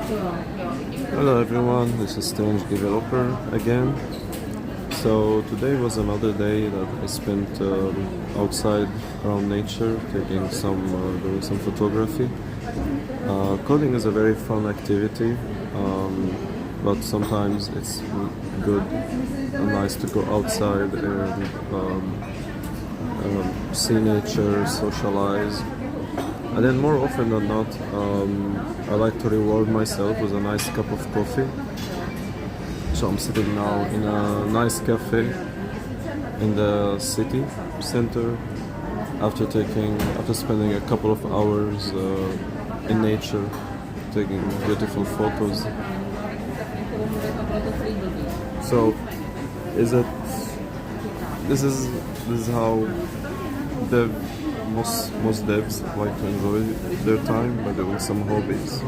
Hello everyone, this is Strange Developer again. So today was another day that I spent outside around nature, doing some photography. Coding is a very fun activity, but sometimes it's good and nice to go outside and see nature, socialize. And then more often than not, I like to reward myself with a nice cup of coffee. So I'm sitting now in a nice cafe in the city center after spending a couple of hours in nature, taking beautiful photos. So, is it? This is how dev most devs like to enjoy their time by doing some hobbies.